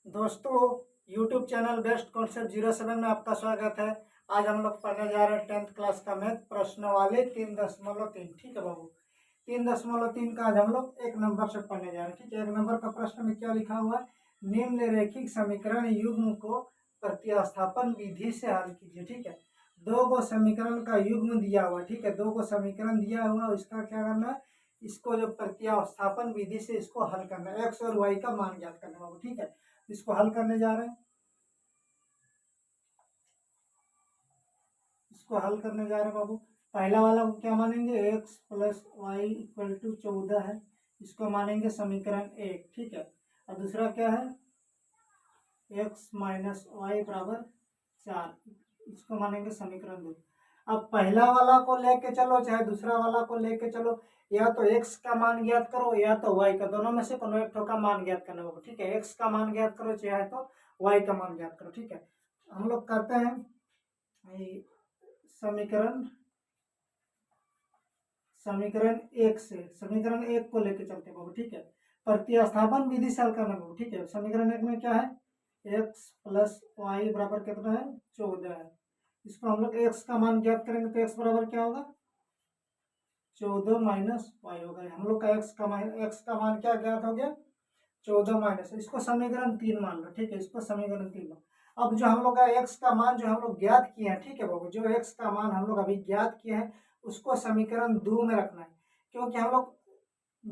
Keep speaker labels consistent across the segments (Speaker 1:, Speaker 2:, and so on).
Speaker 1: दोस्तों YouTube channel best concept 07 में आपका स्वागत है। आज हम लोग पढ़ने जा रहे हैं 10th क्लास का मैथ प्रश्नावली 3.3। ठीक है बाबू, 3.3 का आज हम लोग एक नंबर से पढ़ने जा रहे हैं। ठीक है, एक नंबर का प्रश्न में क्या लिखा हुआ है, निम्नलिखित समीकरण युग्म को प्रतिस्थापन विधि से हल कीजिए। ठीक है, दो को समीकरण का युग्म दिया हुआ। ठीक है, दो को समीकरण दिया हुआ, इसका क्या करना है, इसको जो प्रतिस्थापन विधि से इसको हल करना है, एक्स और वाई का मान ज्ञात करना बाबू। ठीक है, इसको हल करने जा रहे हैं। इसको हल करने जा रहे हैं बाबू। पहला वाला को क्या मानेंगे, x plus y equal to 14 है, इसको मानेंगे समीकरण 1। ठीक है, और दूसरा क्या है, एक्स माइनस वाई बराबर 4, इसको मानेंगे समीकरण 2। अब पहला वाला को लेके चलो चाहे दूसरा वाला को लेके चलो, या तो x का मान ज्ञात करो या तो y का, दोनों में से कोनो एक का मान ज्ञात करना होगा। ठीक है, x का मान ज्ञात करो चाहे तो y का मान ज्ञात करो। ठीक है, हम लोग करते हैं समीकरण 1 से, समीकरण 1 को लेके चलते हैं बाबू। ठीक है, प्रतिस्थापन विधि से हल करना बाबू। ठीक है, समीकरण 1 में क्या है, x प्लस वाई बराबर कितना है, 14 है। इसको हम लोग x का मान ज्ञात करेंगे तो x बराबर क्या होगा, 14 माइनस वाई होगा। हम लोग का x का मान क्या ज्ञात हो गया, 14 माइनस, इसको समीकरण 3 मान लो। ठीक है, इसको समीकरण 3 लो। अब जो हम लोग का x का मान जो हम लोग ज्ञात किए हैं, ठीक है बाबू, जो x का मान हम लोग अभी ज्ञात किए हैं उसको समीकरण 2 में रखना है, क्योंकि हम लोग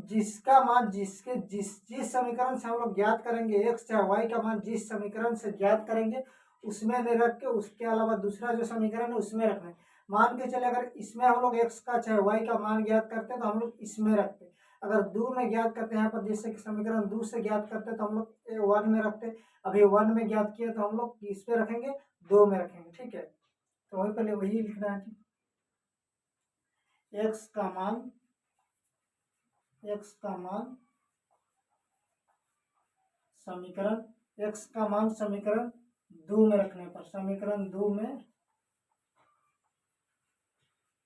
Speaker 1: जिसका मान जिसके जिस जिस समीकरण से हम लोग ज्ञात करेंगे x चाहे y का मान जिस समीकरण से ज्ञात करेंगे उसमें नहीं रख के उसके अलावा दूसरा जो समीकरण है उसमें रखना है। मान के चले अगर इसमें हम लोग x का चाहे y का मान ज्ञात करते हैं तो हम लोग इसमें रखते हैं, अगर दो में ज्ञात करते हैं यहाँ पर जैसे कि समीकरण 2 से ज्ञात करते हैं तो हम लोग 1 में रखते हैं, अभी 1 में ज्ञात किए तो हम लोग इस पे रखेंगे, 2 में रखेंगे। ठीक है, तो वही पहले वही लिखना है, x का मान समीकरण x का मान समीकरण 2 में रखने पर, समीकरण 2 में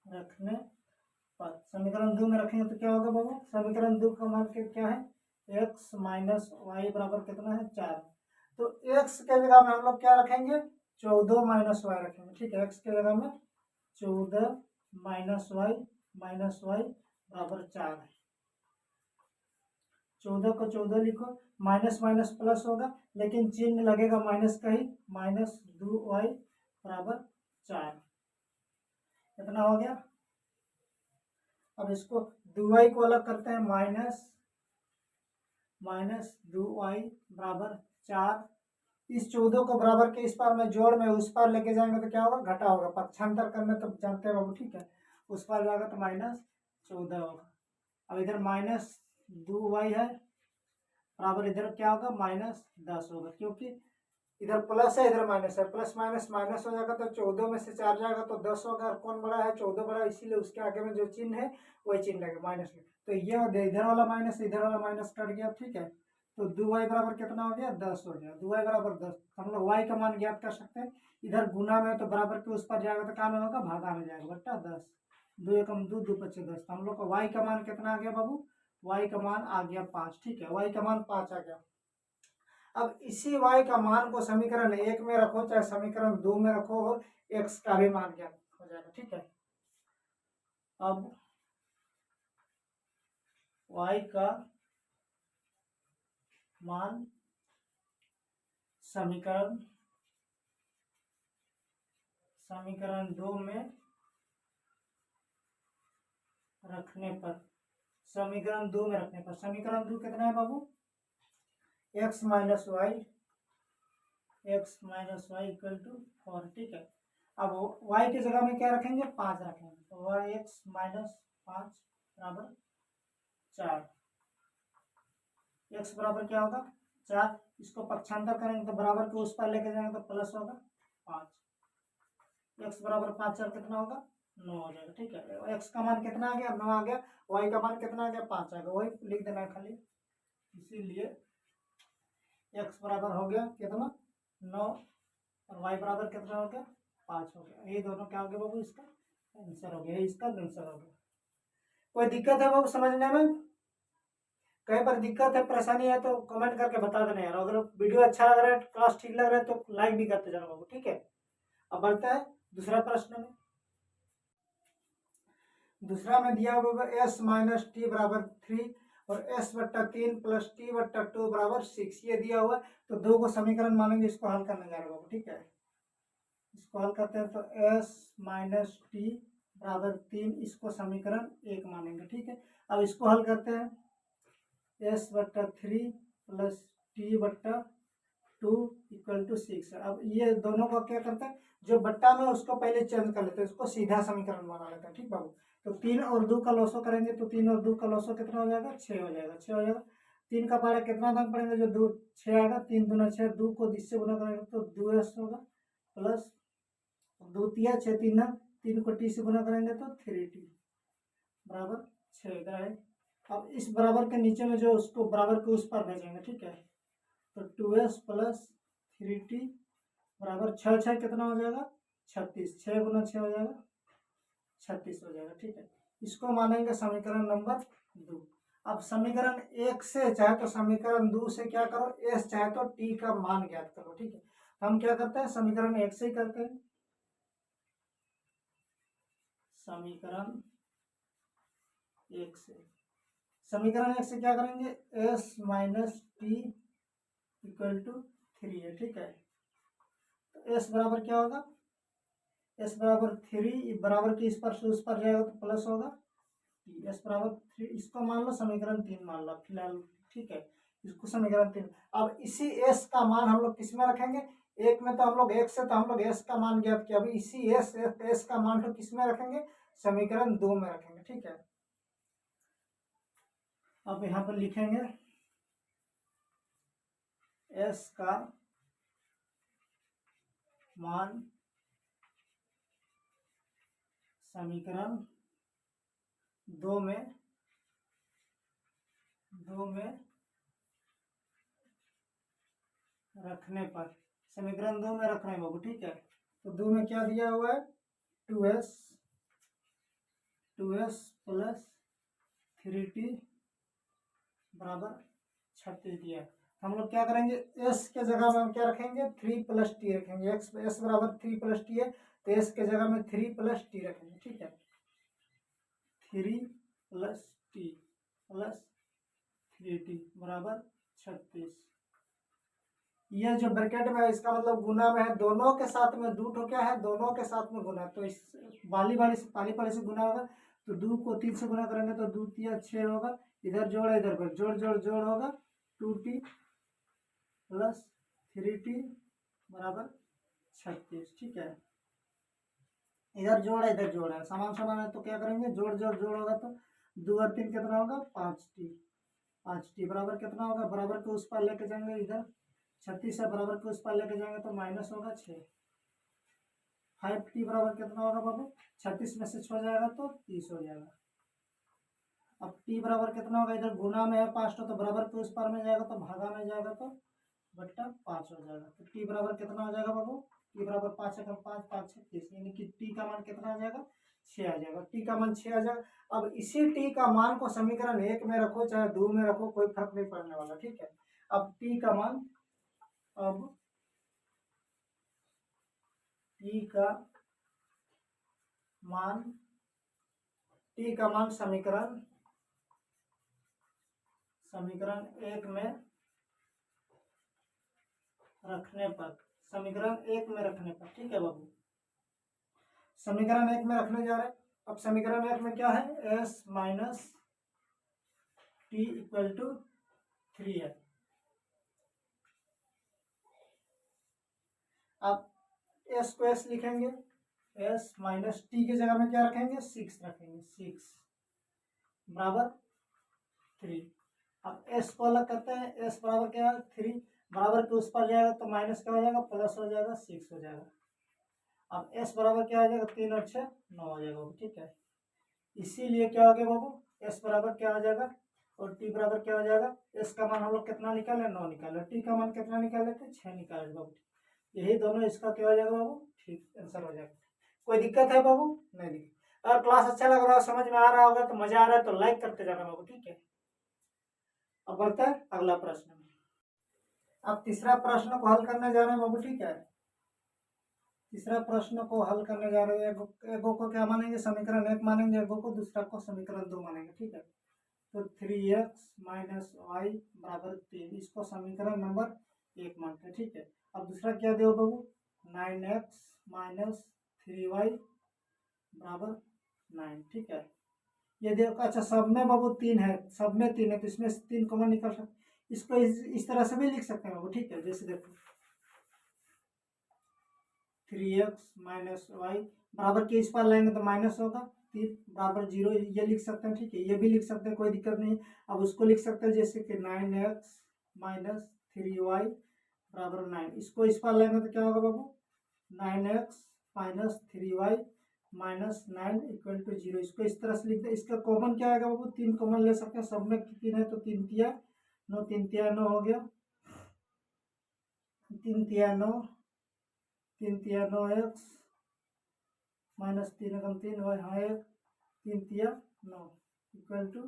Speaker 1: रखने पर, समीकरण 2 में रखेंगे तो क्या होगा बाबू, समीकरण 2 का मान क्या है, x माइनस वाई बराबर कितना है, 4। तो x के जगह में हम लोग क्या रखेंगे, 14 माइनस वाई रखेंगे। ठीक है, x के जगह में 14 माइनस वाई बराबर 4 है। 14 को 14 लिखो, माइनस माइनस प्लस होगा लेकिन चिन्ह लगेगा माइनस का ही, माइनस 2y बराबर 4, कितना हो गया। अब इसको 2y को अलग करते हैं, माइनस 2y बराबर 4। इस 14 को बराबर के इस पार में जोड़ में उस पार लेके जाएंगे तो क्या होगा, घटा होगा, पक्षांतर करने तो जानते हैं बाबू। ठीक है, उस पार जाएगा तो माइनस 14 होगा। अब इधर माइनस 2y है बराबर, इधर क्या होगा, माइनस 10 होगा, क्योंकि इधर प्लस है इधर माइनस है, प्लस माइनस माइनस हो जाएगा तो 14 में से 4 जाएगा तो 10 होगा। कौन बड़ा है, 14 बड़ा, इसीलिए उसके आगे में जो चिन्ह है वही चिन्ह लगेगा माइनस में। तो ये इधर वाला माइनस इधर वाला माइनस कट गया। ठीक है, तो 2y बराबर कितना हो गया, 10 हो गया। 2y बराबर 10, हम लोग y का मान ज्ञात कर सकते हैं। इधर गुना में तो बराबर के उस पर जाएगा तो क्या में होगा, भागा में जाएगा, बट्टा 10, 2 एकम 2, 2 पच्चे 10। हम लोग का y का मान कितना आ गया बाबू, y का मान आ गया 5। ठीक है, y का मान 5 आ गया। अब इसी y का मान को समीकरण 1 में रखो चाहे समीकरण 2 में रखो, x का भी मान ज्ञात हो जाएगा। ठीक है, अब y का मान समीकरण 2 में रखने पर, समीकरण 2 में रखने पर, समीकरण 2 कितना है बाबू, x minus y equal to 4। ठीक है, अब y की जगह में क्या रखेंगे, 5 रखेंगे, तो x माइनस 5 बराबर 4, x बराबर क्या होगा 4, इसको पक्षांतर करेंगे तो बराबर के उस पर लेके जाएंगे तो प्लस होगा 5, x बराबर 5 4 कितना होगा, 9 हो जाएगा। ठीक है, x का मान कितना आ गया, 9 आ गया, y का मान कितना आ गया, 5 आ गया, वही लिख देना है खाली। इसीलिए x बराबर हो गया कितना, 9, और y बराबर कितना हो गया, 5 हो गया। ये दोनों क्या हो गया बाबू, इसका आंसर हो गया, इसका आंसर हो गया। कोई दिक्कत है बाबू समझने में, कहीं पर दिक्कत है, परेशानी है तो कमेंट करके बता देना यार। अगर वीडियो अच्छा लग रहा है, क्लास ठीक लग रहा है तो लाइक भी करते जाना बाबू, ठीक है। अब बढ़ता है दूसरा प्रश्न में। दूसरा में दिया हुआ एस माइनस टी बराबर 3 और एस बट्टा 3 प्लस टी बट्टा 2 बराबर 6 ये दिया हुआ है। तो दो को समीकरण मानेंगे, इसको हल करने जा रहे बाबू, ठीक है। इसको हल करते हैं तो एस माइनस टी बराबर 3, इसको समीकरण 1 मानेंगे, ठीक है। अब इसको हल करते हैं। एस बट्टा 3 प्लस टी बट्टा 2 इक्वल टू 6 है। अब ये दोनों को क्या करते हैं, जो बट्टा में उसको पहले चेंज कर लेते हैं, उसको सीधा समीकरण बना लेते हैं, ठीक बाबू। तो 3 और 2 का लॉसो करेंगे तो 3 और 2 का लॉसो कितना हो जाएगा, 6 हो जाएगा, 6 हो जाएगा। 3 का पारा कितना दाम पड़ेगा, जो 2 6 आएगा, 3 दूना 6, 2 को इससे गुना करेंगे तो 2s होगा प्लस 2 तिया 6 3 3 को टी से गुना करेंगे तो 3t बराबर 6 का है। अब इस बराबर के नीचे में जो उसको बराबर के उस पर भेजेंगे, ठीक है। तो 2s प्लस 3t बराबर 6 6 कितना हो जाएगा, 36, 6 गुना 6 हो जाएगा 36 हो जाएगा, ठीक है। इसको मानेंगे समीकरण नंबर 2। अब समीकरण 1 से चाहे तो समीकरण 2 से क्या करो, एस चाहे तो टी का मान ज्ञात करो, ठीक है। हम क्या करते हैं, समीकरण 1 से ही करते हैं। समीकरण 1 से क्या करेंगे, s minus t equal to 3 है, ठीक है। तो एस बराबर क्या होगा, एस बराबर 3 बराबर की इस पर से उस पर जाएगा तो प्लस होगा टी, एस बराबर 3, इसको मान लो समीकरण 3 मान लो फिलहाल, ठीक है। इसको समीकरण 3। अब इसी एस का मान हम लोग किस में रखेंगे, एक में तो हम लोग एक से तो हम लोग एस का मान ज्ञात किया, अभी इसी एस का मान को किस में रखेंगे, समीकरण 2 में रखेंगे, ठीक है। अब यहाँ पर लिखेंगे एस का मान समीकरण 2 में रखने पर, समीकरण 2 में रखना है बाबू, ठीक है। तो 2 में क्या दिया हुआ है, 2s प्लस 3t बराबर 36 दिया है। हम लोग क्या करेंगे, s के जगह में हम क्या रखेंगे, 3 प्लस टी रखेंगे। s बराबर 3 प्लस टी है तो s के जगह में 3 प्लस टी रखेंगे, ठीक है। 3 प्लस टी प्लस 3t बराबर 36। यह जो ब्रैकेट में है इसका मतलब गुना में है, दोनों के साथ में 2 तो क्या है, दोनों के साथ में गुना, तो इस वाली से पाली से गुना होगा। तो 2 को 3 से गुना करेंगे तो 2 तिया 6 होगा, इधर जोड़ इधर पर जोड़ होगा 2t प्लस 3t बराबर 36, ठीक है। इधर जोड़ है इधर जोड़ है, समान है तो क्या करेंगे, जोड़ होगा तो 2 और 3 कितना होगा, 5t बराबर कितना होगा, बराबर के उस पर लेके जाएंगे इधर 36 है, बराबर के उस पर लेके जाएंगे तो माइनस होगा 6। 5t बराबर कितना होगा बाबू, 36 में से 6 जाएगा तो 30 हो जाएगा। अब t बराबर कितना होगा, इधर गुना में है 5 तो बराबर के उस पर में जाएगा तो भागा में जाएगा तो बट्टा 5 हो जाएगा। तो t बराबर कितना हो जाएगा बाबू, t बराबर 5 है 5 5 36, यानी कि t का मान कितना आ जाएगा, 6 आ जाएगा। t का मान 6 आ जाएगा। अब इसी t का मान को समीकरण 1 में रखो चाहे 2 में रखो, कोई फर्क नहीं पड़ने वाला, ठीक है। अब t का मान, अब t का मान समीकरण 1 में रखने पर, ठीक है बाबू। समीकरण 1 में रखने जा रहे हैं। अब समीकरण 1 में क्या है, s minus t equal to 3 है। अब s को s लिखेंगे, s माइनस टी के जगह में क्या रखेंगे, 6 रखेंगे, 6 बराबर 3। अब s को अलग करते हैं, s बराबर क्या है 3, बराबर के उस पर जाएगा तो माइनस क्या हो जाएगा, प्लस हो जाएगा 6 हो जाएगा। अब s बराबर क्या हो जाएगा, 3 और 6 9 हो जाएगा, ठीक है। इसीलिए क्या हो गया बाबू, s बराबर क्या हो जाएगा और t बराबर क्या हो जाएगा, s का मान हम लोग कितना निकाले, 9 निकाले, t का मान कितना निकाले थे, 6 निकाले बाबू। यही दोनों इसका क्या हो जाएगा बाबू, ठीक आंसर हो जाएगा। कोई दिक्कत है बाबू, नहीं दिक्कत। अगर क्लास अच्छा लग रहा है, समझ में आ रहा होगा तो मजा आ रहा है तो लाइक करते जाना बाबू, ठीक है। अब बढ़ते हैं अगला प्रश्न में। अब तीसरा प्रश्न को हल करने जा रहे हैं बाबू, ठीक है। तीसरा प्रश्न को हल करने जा रहे हैं। एगो को क्या मानेंगे, समीकरण 1 मानेंगे, एगो को दूसरा को समीकरण 2 मानेंगे, ठीक है। तो 3x माइनस वाई बराबर 3, इसको समीकरण नंबर 1 मानते हैं, ठीक है। अब दूसरा क्या दो बाबू, 9x माइनस 3y बराबर 9, ठीक है। ये देखो, अच्छा सब में बाबू 3 है, सब में 3 है, तो इसमें 3 कॉमन निकल सकते, इसको इस तरह से भी लिख सकते हैं बाबू, ठीक है। जैसे देखो 3x माइनस वाई बराबर के इस पार लाएंगे तो माइनस होगा, 3 बराबर 0, ये लिख सकते हैं, ठीक है। ये भी लिख सकते हैं, कोई दिक्कत नहीं। अब उसको लिख सकते हैं जैसे कि 9x माइनस 3y बराबर 9, इसको इस पार लाएंगे तो क्या होगा बाबू, 9x minus 3y minus 9 equal to 0, इसको इस तरह से लिख दे। इसका कॉमन क्या आएगा बाबू, 3 कॉमन ले सकते हैं, सब में 3 है तो 3 तिया 9, 3 तिया 9 हो गया, 3 तिया 9, 3 तिया 9x माइनस 3 एकम 3 वाई, हाँ 1, 3 तिया 9 इक्वल टू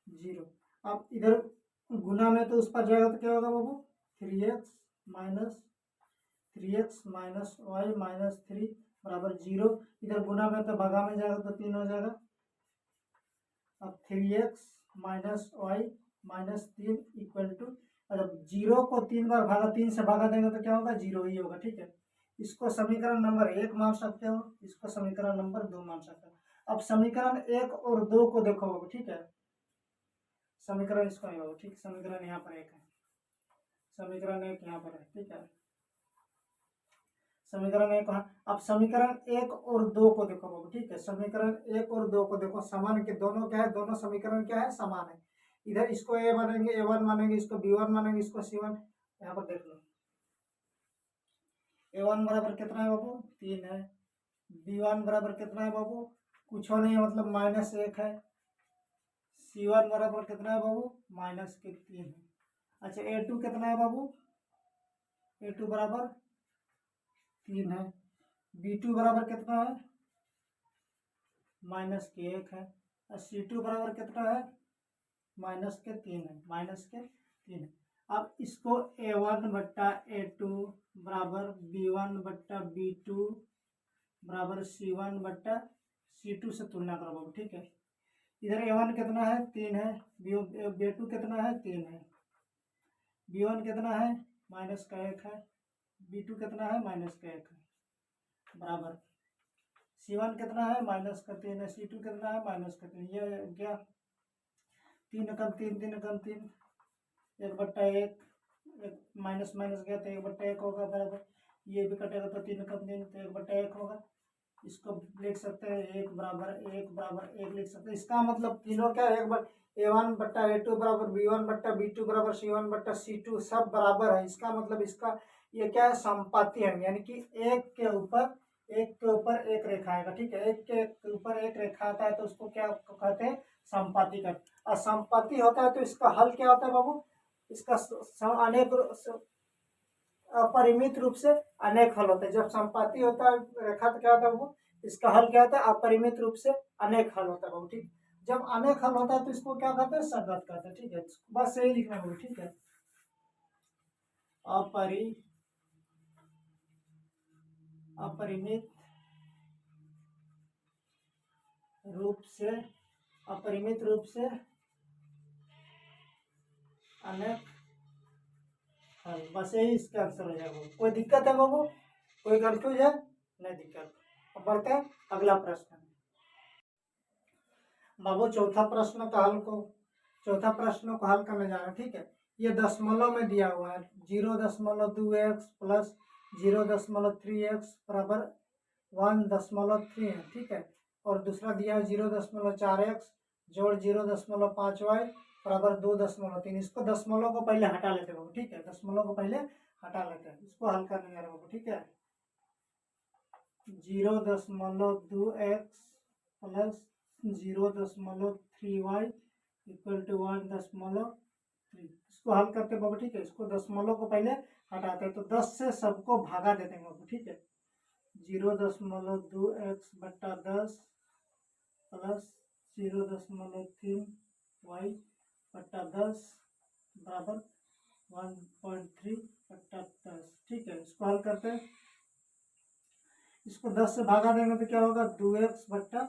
Speaker 1: 0। अब इधर गुना में तो उस पर जाएगा तो क्या होगा बाबू, 3x माइनस वाई माइनस 3 बराबर 0, इधर गुना में तो भगा में जाएगा तो 3 हो जाएगा। अब 3x minus y minus 3 equal to, मतलब 0 को 3 बार भागा, 3 से भागा देंगे तो क्या होगा, 0 ही होगा, ठीक है। इसको समीकरण नंबर 1 मान सकते हो, इसको समीकरण नंबर 2 मान सकते हो। अब समीकरण 1 और 2 को देखो बाबू, ठीक है। समीकरण इसको नहीं बाबू, ठीक, समीकरण यहाँ पर 1 है, समीकरण 1 यहाँ पर है, ठीक है। समीकरण 1, अब समीकरण 1 और 2 को देखो बाबू, ठीक है। समीकरण 1 और 2 को देखो, समान के दोनों क्या है, दोनों समीकरण क्या है, समान है। इधर इसको a मानेंगे, a1 मानेंगे, इसको b1 मानेंगे, इसको c1, यहाँ पर देख लो। a1 बराबर कितना है बाबू, 3 है। b1 बराबर कितना है बाबू, कुछ नहीं है, मतलब -1 है। c1 बराबर कितना है बाबू, -3 है। अच्छा a2 कितना है बाबू, a2 बराबर 3 है। b2 बराबर कितना है, -1 है। और c2 बराबर कितना है, -3 है, -3 है। अब इसको a1 बट्टा a2 बराबर b1 बट्टा b2 बराबर c1 बट्टा c2 से तुलना करो बाबू, ठीक है। इधर a1 कितना है, 3 है, b2 कितना है, 3 है, b1 कितना है, -1 है, b2 कितना है, -1 है, बराबर c1 कितना है, -3 है, c2 कितना है, -3, ये क्या, 3 एकम 3, 3 एकम 3, 1 बट्टा 1, माइनस माइनस गया तो 1 बट्टा 1 होगा, बराबर ये भी कटेगा तो 3 एकम 3, तो 1 बट्टा 1 होगा। इसको लिख सकते हैं 1 बराबर 1 लिख सकते हैं। इसका मतलब तीनों क्या है, a1 बट्टा a2 बराबर b1 बट्टा b2 बराबर c1 बट्टा c2 सब बराबर है। इसका मतलब इसका ये क्या है, समपाती है, यानी कि एक के ऊपर एक रेखा आएगा, ठीक है। एक के ऊपर एक रेखा आता है तो उसको क्या कहते हैं, समपाती का। और समपाती होता है तो इसका हल क्या होता है बाबू, इसका अनेक अपरिमित रूप से अनेक हल होते हैं। जब समपाती होता है रेखा तो क्या होता है वो, इसका हल क्या होता है, अपरिमित रूप से अनेक हल होता है बाबू, ठीक। जब अनेक हल होता है तो इसको क्या कहते हैं, संगत कहते हैं, ठीक है। बस यही लिखना है, ठीक है। अपरिमित रूप से अनेक हल, बस यही इसका आंसर हो जाएगा। कोई दिक्कत है बाबू, कोई कंफ्यूज है, नहीं दिक्कत। अब बढ़ते हैं अगला प्रश्न बाबू। चौथा प्रश्न को हल करने जा रहे हैं, ठीक है। ये दशमलव में दिया हुआ है, 0.2x प्लस 0.3x बराबर 1.3 है, ठीक है। और दूसरा दिया है 0.4x जोड़ 0.5y बराबर 2.3। इसको दशमलव को पहले हटा लेते हैं, ठीक है। दशमलव को पहले हटा लेते हैं, इसको हल करने जा रहे हैं, ठीक है। 0.2x plus 0.3y equal to 1.3, इसको हल करते बाबू, ठीक है। इसको दशमलव को पहले हटाते हैं तो 10 से सबको भागा देते हैं बाबू, ठीक है। 0.2x बट्टा 10 प्लस 0.3y बट्टा 10 बराबर 1.3 बट्टा 10। ठीक है, इसको हल करते हैं। इसको 10 से भागा देंगे तो क्या होगा, 2x बट्टा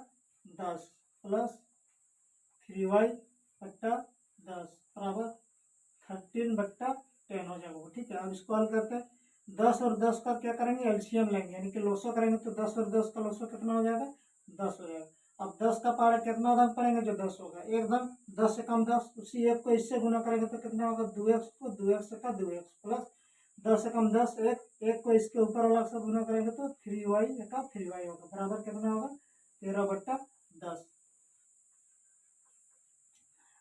Speaker 1: 10 प्लस 3y बट्टा 10 बराबर 13 बट्टा 10 हो जाएगा। ठीक है, अब इसको हल करते हैं। 10 और 10 का क्या करेंगे, एलसीएम लेंगे, यानी कि लोसो करेंगे तो 10 और 10 का लोसो कितना हो जाएगा, 10 हो जाएगा। अब 10 का पारा कितना धन पड़ेंगे, जो 10 होगा, एक धन, 10 से कम 10, उसी एक को इससे गुना करेंगे तो कितना होगा, 2x को 2x का 2x प्लस 10 से कम 10, एक को इसके ऊपर वाला से गुना करेंगे तो 3y का 3y होगा, बराबर कितना होगा, 13 बट्टा 10।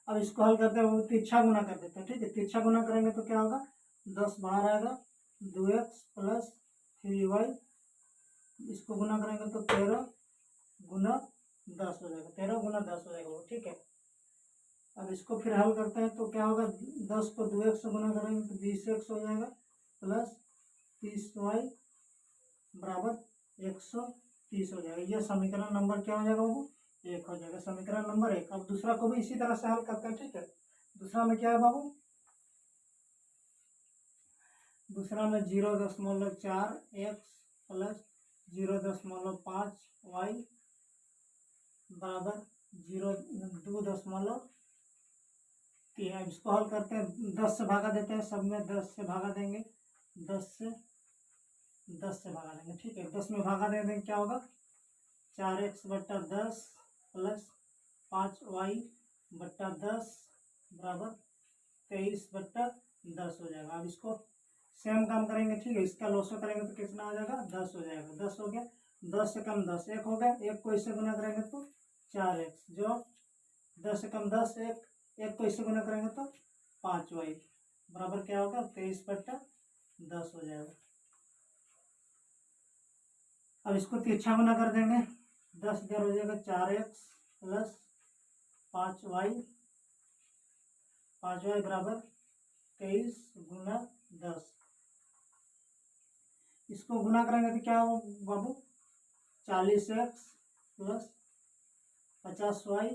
Speaker 1: अब इसको हल करते हैं, तिरछा गुना कर देते हैं। ठीक है, तिरछा गुना करेंगे तो क्या होगा, 10 बाहर आएगा, 2x प्लस 3y, इसको गुना करेंगे तो 13 गुना 10 हो जाएगा, 13 गुना 10 हो जाएगा। ठीक है, अब इसको फिर हल करते हैं तो क्या होगा, 10 को 2x से गुना करेंगे तो 20x हो जाएगा प्लस 30y बराबर 130 हो जाएगा। यह समीकरण नंबर क्या हो जाएगा बाबू, 1 हो जाएगा, समीकरण नंबर 1। अब दूसरा को भी इसी तरह से हल करते हैं। ठीक है, दूसरा में क्या है बाबू, दूसरा में 0.4x प्लस 0.5y बराबर 2.3। इसको हल करते हैं, 10 से भागा देते हैं, सब में 10 से भागा देंगे, 10 से भागा देंगे। ठीक है, 10 में भागा दे देंगे, क्या होगा, 4x बट्टा 10 प्लस 5y बट्टा 10 बराबर 23 बट्टा 10 हो जाएगा। अब इसको सेम काम करेंगे। ठीक है, इसका लोसो करेंगे तो कितना हो जाएगा, 10 हो जाएगा, 10 हो गया, 10 से कम 10, एक हो गया, एक को इससे गुना करेंगे तो 4x, जो 10 से कम 10, एक को इससे गुना करेंगे तो 5y बराबर क्या होगा, 23 बट्टा 10 हो जाएगा। अब इसको तिरछा गुना कर देंगे, 10 इधर हो जाएगा, 4x प्लस 5y बराबर 23 गुना 10। इसको गुना करेंगे तो क्या हो बाबू, 40x प्लस 50y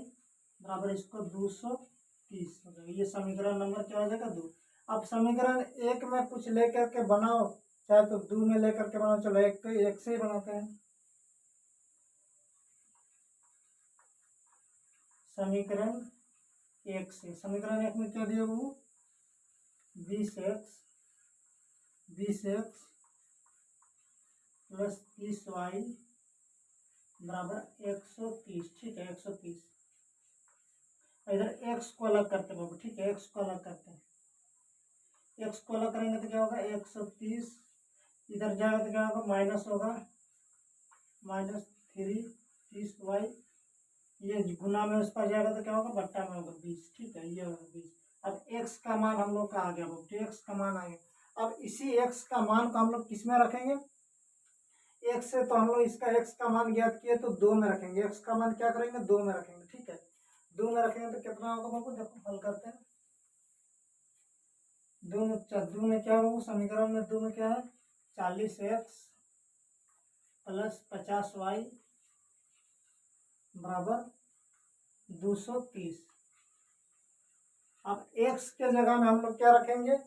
Speaker 1: बराबर इसको 230 हो जाएगा। ये समीकरण नंबर क्या हो जाएगा, 2। अब समीकरण 1 में कुछ लेकर के बनाओ, चाहे तो 2 में लेकर के बनाओ, चलो एक से ही बनाते हैं। समीकरण 1 से, समीकरण 1 में क्या दिया वो, 20x प्लस 30y बराबर 130। ठीक है, 130। इधर x को अलग करते हैं बाबू। ठीक है, x को अलग करते हैं, x को अलग करेंगे तो क्या होगा, 130, इधर जाएगा तो क्या होगा, माइनस होगा, -3 30y, ये गुना में उस पर जाएगा तो क्या होगा, बट्टा में होगा 20। ठीक है, ये होगा 20। अब x का मान हम लोग का आ गया बाबू, x का मान आ गया। अब इसी x का मान को हम लोग किस में रखेंगे, x से तो हम लोग इसका x का मान ज्ञात किए तो 2 में रखेंगे, x का मान क्या करेंगे, 2 में रखेंगे। ठीक है, 2 में रखेंगे तो कितना होगा बाबू, देखो हल करते हैं। 2 में क्या होगा, समीकरण में 2 में क्या है, 40x प्लस 50y बराबर 230। अब x के जगह में हम लोग क्या रखेंगे,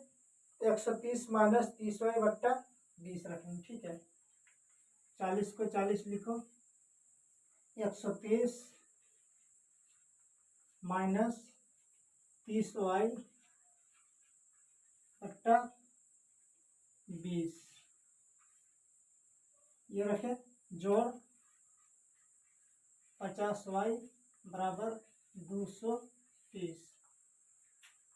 Speaker 1: 130 माइनस 30y बट्टा 20 रखेंगे। ठीक है, 40 को 40 लिखो, 130 माइनस 30y बट्टा 20, ये रखे, जोड़ 50y बराबर 230।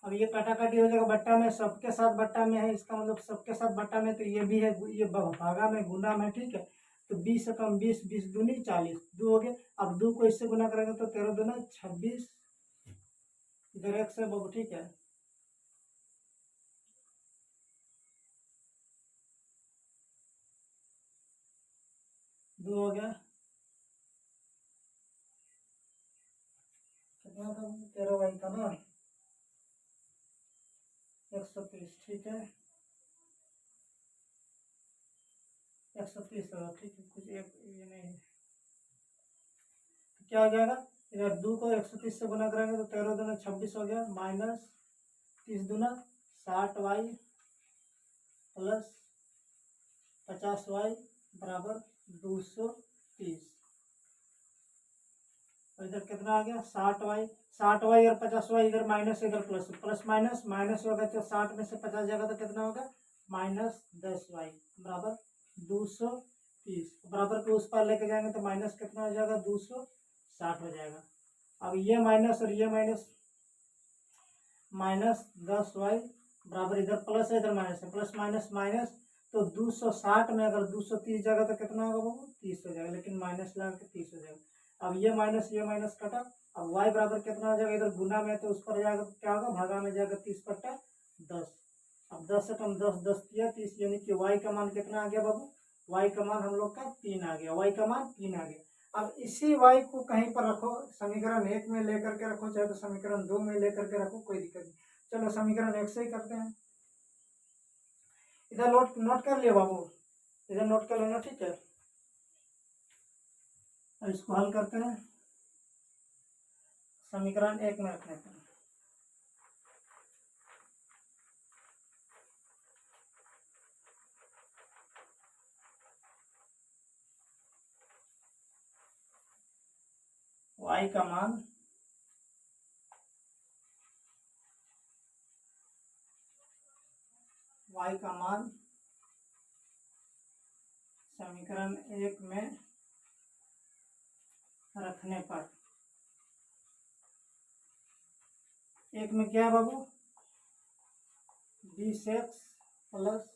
Speaker 1: अब ये काटाकाटी हो जाएगा, बट्टा में सबके साथ बट्टा में है, इसका मतलब सबके साथ बट्टा में, तो ये भी है, ये भागा में गुना में। ठीक है, तो 20 से कम 20, 20 दूनी 40, 2 हो गए। अब 2 को इससे गुना करेंगे तो 13 दूना 26, इधर x है बाबू। ठीक है, दो हो गया, कितना था, 13y था ना, 130। ठीक है, 130 होगा। ठीक है, कुछ एक ये नहीं है, क्या हो जाएगा, इधर 2 को 130 से गुना करेंगे तो 13 दूना 26 हो गया, माइनस 30 दूना 60y प्लस 50y बराबर 230। और इधर कितना आ गया 60y और 50y, इधर माइनस इधर प्लस, प्लस माइनस माइनस होगा तो 60 में से 50 जाएगा तो कितना होगा -10y बराबर 230। बराबर के उस पार लेके जाएंगे तो माइनस कितना हो जाएगा 260 हो जाएगा। अब ये माइनस और ये माइनस, -10y बराबर, इधर प्लस है इधर माइनस है, प्लस माइनस माइनस, तो 260 में अगर 230 जाएगा तो कितना होगा बाबू 30 हो जाएगा, लेकिन माइनस लगा के 30 हो जाएगा। अब ये माइनस कटा, अब y बराबर कितना हो जाएगा, इधर गुना में तो उस पर जाएगा क्या होगा भागा में जाएगा 30/10। अब 10 से कम 10, 10 किया 30, यानी कि y का मान कितना आ गया बाबू, y का मान हम लोग का 3 आ गया, y का मान 3 आ गया। अब इसी y को कहीं पर रखो, समीकरण 1 में लेकर के रखो, चाहे तो समीकरण 2 में लेकर के रखो, कोई दिक्कत नहीं। चलो समीकरण 1 से ही करते हैं। इधर नोट कर लिया बाबू, इधर नोट कर लेना, ठीक है। अब इसको हल करते हैं समीकरण 1 में रखने पर। y का मान समीकरण 1 में रखने पर, 1 में क्या है बाबू 20x प्लस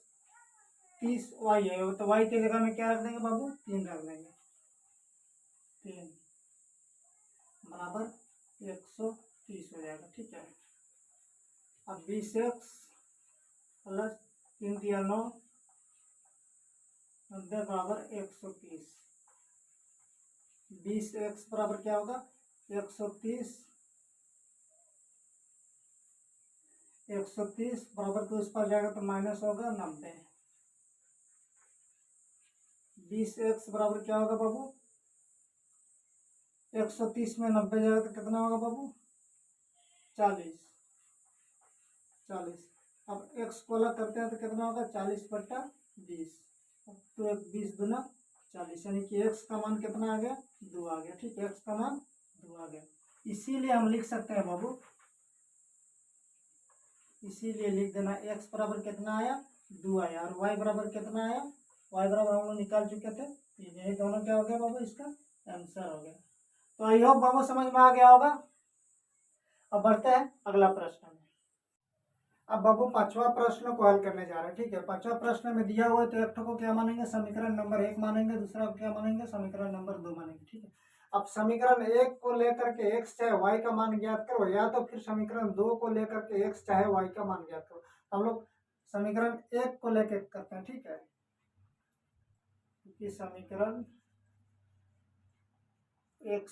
Speaker 1: 30y है, तो y की जगह में क्या रख देंगे बाबू 3 रख देंगे, 3 बराबर 130 हो जाएगा, ठीक है। अब 20x प्लस 3 दिया 9, 90 बराबर 130। 20x बराबर क्या होगा 130, 130 बराबर के उस पर जाएगा तो माइनस होगा 90। 20x बराबर क्या होगा बाबू 130 में 90 जाएगा तो कितना होगा बाबू 40। अब x को अलग करते हैं तो कितना होगा 40/20, तो 20 दूना 40, यानी कि x का मान कितना आ गया 2 आ गया, ठीक है, x का मान 2 आ गया। इसीलिए हम लिख सकते हैं बाबू, इसीलिए लिख देना x बराबर कितना आया 2 आया, और y बराबर कितना आया, y बराबर हम लोग निकाल चुके थे, ये दोनों क्या हो गया बाबू इसका आंसर हो गया। तो आई होप बाबू समझ में आ गया होगा। अब बढ़ते हैं अगला प्रश्न में। अब बाबू 5वां प्रश्न को हल करने जा रहे हैं, ठीक है। 5वां प्रश्न में दिया हुआ है, तो एक को क्या मानेंगे समीकरण नंबर 1 मानेंगे, दूसरा को क्या मानेंगे समीकरण नंबर 2 मानेंगे, ठीक है। अब समीकरण 1 को लेकर के x चाहे y का मान ज्ञात करो, या तो फिर समीकरण 2 को लेकर के x चाहे y का मान ज्ञात करो। हम लोग समीकरण 1 को लेकर करते हैं, ठीक है, क्योंकि समीकरण 1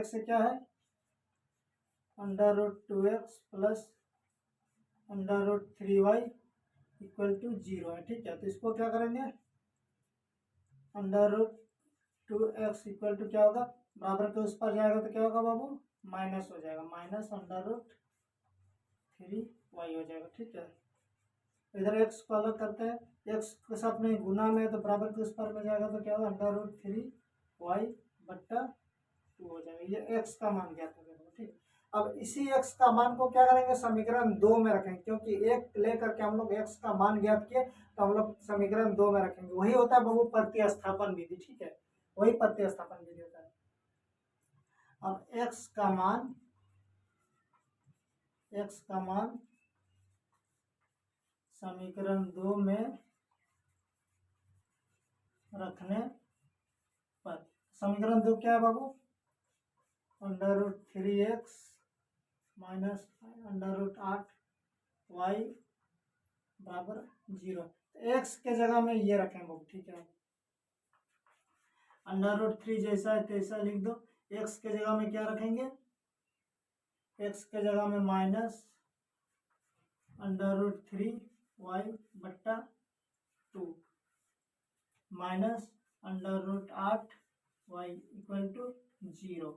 Speaker 1: से क्या है √2x plus √3y equal to 0 है, ठीक है। तो इसको क्या करेंगे √2x इक्वल टू क्या होगा, बराबर के उस पर जाएगा तो क्या होगा बाबू माइनस हो जाएगा, माइनस √3y हो जाएगा, ठीक है। इधर x को अलग करते हैं, x के साथ में गुना में तो बराबर के उस पर में जाएगा तो क्या होगा √3y/2 हो जाएगा। ये x का मान ज्ञात हो जाएगा, ठीक है। अब इसी x का मान को क्या करेंगे समीकरण 2 में रखेंगे, क्योंकि 1 लेकर के हम लोग x का मान ज्ञात किए, तो हम लोग समीकरण 2 में रखेंगे। वही होता है बाबू प्रतिस्थापन विधि, ठीक है, वही प्रतिस्थापन विधि होता है। अब x का मान समीकरण 2 में रखने पर, समीकरण 2 क्या है बाबू √3x माइनस √8y बराबर 0। x के जगह में ये रखें बाबू, ठीक है, √3 जैसा है तैसा लिख दो। x के जगह में क्या रखेंगे, x के जगह में minus √3y/2 minus √8y equal to 0।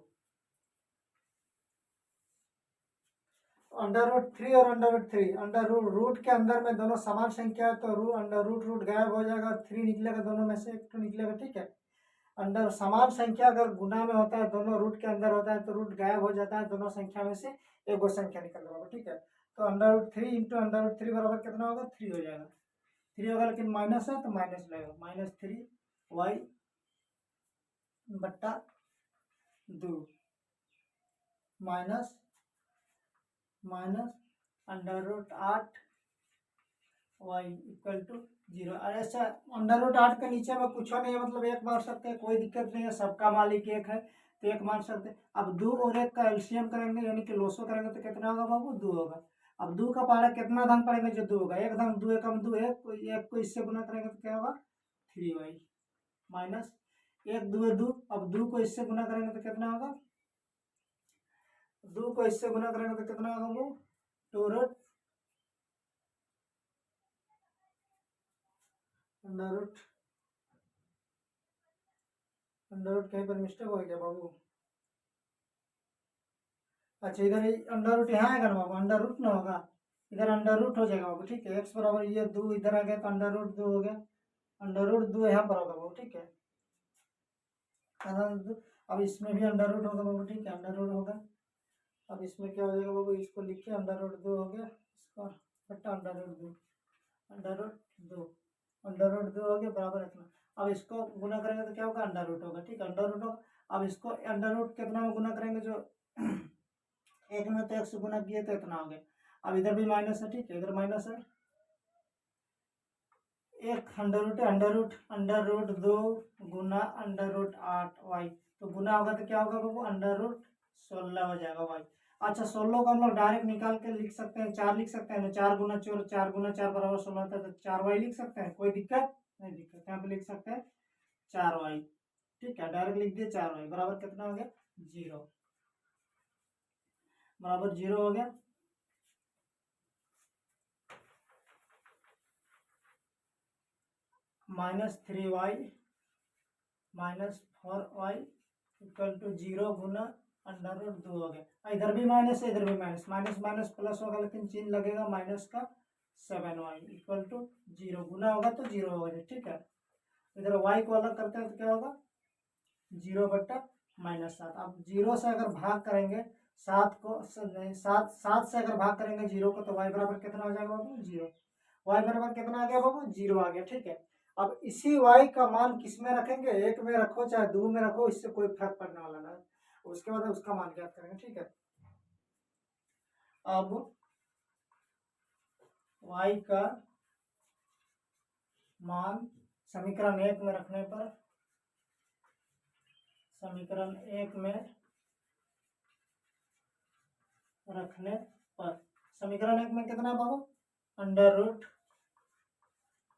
Speaker 1: Under root 3 और अंडर रूट 3, अंडर रूट के अंदर में दोनों समान संख्या है तो अंडर रूट गायब हो जाएगा, 3 निकलेगा, दोनों में से एक तो निकलेगा, ठीक है। अंडर समान संख्या अगर गुना में होता है, दोनों रूट के अंदर होता है तो रूट गायब हो जाता है, दोनों संख्या में से एक वो संख्या निकल रहा होगा, ठीक है। तो under root 3 into under root 3 बराबर कितना होगा, 3 हो जाएगा। 3 होगा लेकिन माइनस है तो माइनस लगेगा, -3y बट्टा 2 minus under root 8 y equal to 0। और ऐसा अंडर रूट 8 के नीचे में कुछ नहीं है, मतलब एक मार सकते हैं, कोई दिक्कत नहीं है, सबका मालिक एक है तो एक मान सकते हैं। अब 2 और 1 का एलसीएम करेंगे यानी कि लोसो करेंगे तो कितना होगा बाबू, 2 होगा। अब 2 का पहाड़ा कितना धन पड़ेगा, जो 2 होगा, एक धन 2 एकम 2 है, एक को इससे गुना करेंगे तो क्या होगा 3y माइनस 1 2 2। अब 2 को इससे गुना करेंगे तो कितना होगा, 2 को इससे गुना करेंगे तो कितना होगा वो 2 रूट अंडर रूट कहीं पर मिस्टेक हो गया बाबू। अच्छा इधर अंडर रूट यहाँ आएगा ना बाबू, अंडर रूट ना होगा, इधर अंडर रूट हो जाएगा बाबू, ठीक है। एक्स बराबर ये 2 इधर आ गया तो अंडर रूट 2 हो गया, अंडर रूट 2 यहाँ पर होगा बाबू, ठीक है। अब इसमें भी अंडर रूट होगा बाबू, ठीक है, अंडर रूट होगा। अब इसमें क्या हो जाएगा बाबू, इसको लिखिए, अंडर रूट 2 हो गया, इसका बट्टा under root 2, under root 2, under root 2 हो गया बराबर इतना। अब इसको गुना करेंगे तो क्या होगा, अंडर रूट होगा, ठीक है, अंडर रूट होगा। अब इसको अंडर रूट कितना में गुना करेंगे, जो एक में तो 1 से गुना किए तो इतना हो गया। अब इधर भी माइनस है, ठीक है, इधर माइनस है, एक अंडर रूट 2 गुना अंडर रूट 8y, तो गुना होगा तो क्या होगा बाबू, अंडर रूट 16 हो जाएगा y। अच्छा 16 को हम लोग डायरेक्ट निकाल के लिख सकते हैं, 4 लिख सकते हैं, 4 गुना 4 बराबर 16 होता है, तो 4y लिख सकते हैं, कोई दिक्कत नहीं, दिक्कत यहाँ पे लिख सकते हैं 4y, ठीक है, डायरेक्ट लिख दिए 4y बराबर कितना हो गया 0, बराबर 0 हो गया। -3y -4y इक्वल टू 0 गुना अंडर रूट 2 हो गया। इधर भी माइनस है, इधर भी माइनस, माइनस माइनस प्लस होगा लेकिन चिन्ह लगेगा माइनस का, 7y इक्वल टू 0, गुना होगा तो 0 होगा, ठीक है। इधर y को अलग करते हैं तो क्या होगा 0 बट्टा -7। अब 0 से अगर भाग करेंगे 7 को, नहीं 7 से अगर भाग करेंगे 0 को तो y बराबर कितना हो जाएगा बाबू 0, y बराबर कितना आ गया बाबू 0 आ गया, ठीक है। अब इसी y का मान किस में रखेंगे, 1 में रखो चाहे 2 में रखो, इससे कोई फर्क पड़ने वाला ना, उसके बाद उसका मान ज्ञात करेंगे, ठीक है। अब y का मान समीकरण 1 में रखने पर, समीकरण 1 में रखने पर समीकरण 1 में कितना बाबू, under root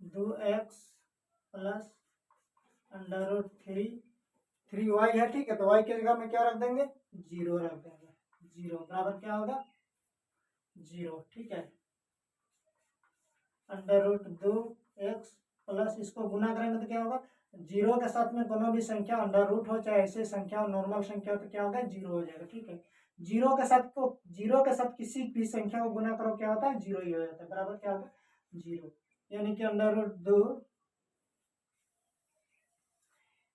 Speaker 1: 2x plus under root 3y है, ठीक है, तो y की जगह में क्या रख देंगे 0 रख देंगे, 0 बराबर क्या होगा 0, ठीक है। अंडर रूट 2x प्लस, इसको गुना करेंगे तो क्या होगा, 0 के साथ में दोनों भी संख्या अंडर रूट हो चाहे ऐसे संख्या हो, नॉर्मल संख्या हो तो क्या होगा 0 हो जाएगा, ठीक है। 0 के साथ किसी भी संख्या को गुना करो क्या होता है 0 ही हो जाता है, बराबर क्या होगा 0, यानी कि अंडर रूट 2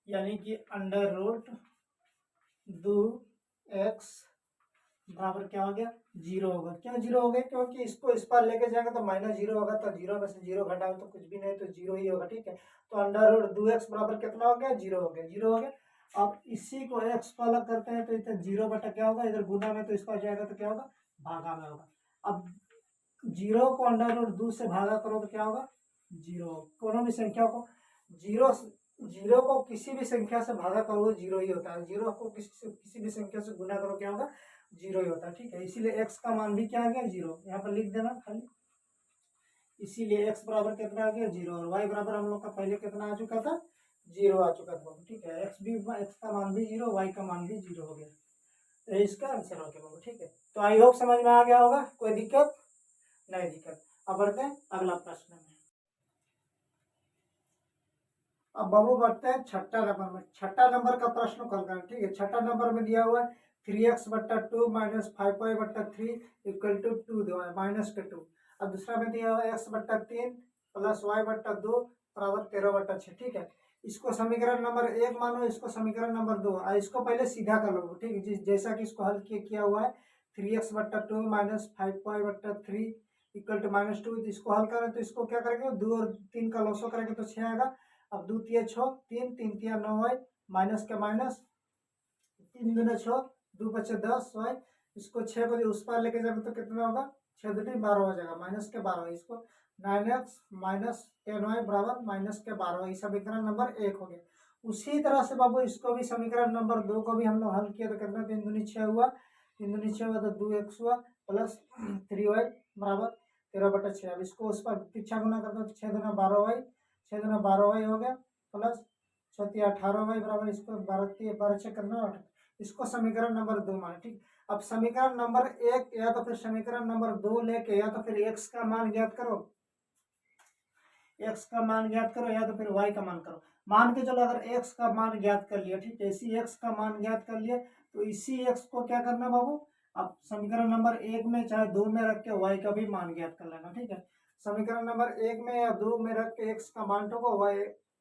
Speaker 1: यानी कि अंडर रूट 2x बराबर क्या हो गया 0 होगा। क्यों 0 हो गया, क्योंकि इसको इस पर लेके जाएंगे तो -0 होगा, तो 0 में से 0 घटाओ तो कुछ भी नहीं, तो 0 ही होगा, ठीक है। तो अंडर रूट 2x बराबर कितना हो गया 0 हो गया, 0 हो गया। अब इसी को x को अलग करते हैं तो इधर 0 बटा क्या होगा, इधर गुना में तो इसका जाएगा तो क्या होगा भागा में होगा। अब 0 को अंडर रूट 2 से भागा करो तो क्या होगा 0, कोनो भी संख्या को 0 को किसी भी संख्या से भागा करो 0 ही होता है, 0 को किसी भी संख्या से गुना करो क्या होगा 0 ही होता है, ठीक है। इसीलिए x का मान भी क्या आ गया 0, यहाँ पर लिख देना खाली, इसीलिए x बराबर कितना आ गया 0, और y बराबर हम लोग का पहले कितना आ चुका था 0 आ चुका था, ठीक है। x का मान भी 0, y का मान भी 0 हो गया, तो इसका आंसर हो गया, ठीक है। तो आई होप समझ में आ गया होगा, कोई दिक्कत नहीं, दिक्कत। अब बढ़ते हैं अगला प्रश्न में। अब बाबू बढ़ते हैं छठा नंबर में, छठा नंबर का प्रश्न कल करें, ठीक है। छठा नंबर में दिया हुआ है 3x/2 minus 5y/3 equal to 2 दिया है -2। अब दूसरा में दिया हुआ x/3 प्लस y/2 बराबर 13/6। ठीक है, इसको समीकरण नंबर 1 मानो, इसको समीकरण नंबर 2। इसको पहले सीधा कर लो। ठीक है, जैसा कि इसको हल किया हुआ है 3x/2 minus 5y/3 equal to -2। इसको हल करें तो इसको क्या करेंगे, 2 और 3 का लॉसो करेंगे तो 6 आएगा। अब 2 तिया 6, 3 3 तिया 9 y माइनस के माइनस 3 दूना 6, 2 बचे 10 y। इसको 6 को उस पार लेके जाएंगे तो कितना होगा, 6 दूनी 12 हो जाएगा माइनस के 12। इसको 9x माइनस 10y बराबर माइनस के 12। ये समीकरण नंबर 1 हो गया। उसी तरह से बाबू इसको भी समीकरण नंबर 2 को भी हम लोग हल किया तो कितना, 3 दूनी 6 हुआ, 3 दूनी 6 हुआ तो 2x हुआ प्लस 3y बराबर 13/6। अब इसको उस पर पीछा गुना कर दो तो 6 दूना 12y, 6 दूना 12y हो गया प्लस 6 18y बराबर, इसको 12 6 करना 8। इसको समीकरण नंबर 2 माने। ठीक, अब समीकरण नंबर 1 या तो फिर समीकरण नंबर 2 लेके या तो फिर x का मान ज्ञात करो, x का मान ज्ञात करो या तो फिर y का मान करो। मान के चलो अगर x का मान ज्ञात कर लिया, ठीक है, इसी x का मान ज्ञात कर लिया तो इसी x को क्या करना बाबू, अब समीकरण नंबर 1 में चाहे 2 में रख के y का भी मान ज्ञात कर लेना। ठीक है, समीकरण नंबर 1 में या 2 में रख के x का मान ठोको,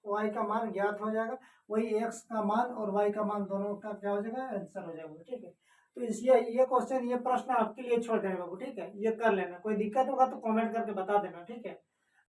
Speaker 1: y का मान ज्ञात हो जाएगा। वही x का मान और y का मान दोनों का क्या हो जाएगा, आंसर हो जाएगा। ठीक है, तो इस ये क्वेश्चन, ये प्रश्न आपके लिए छोड़ देना बाबू। ठीक है, ये कर लेना, कोई दिक्कत होगा तो कमेंट करके बता देना। ठीक है।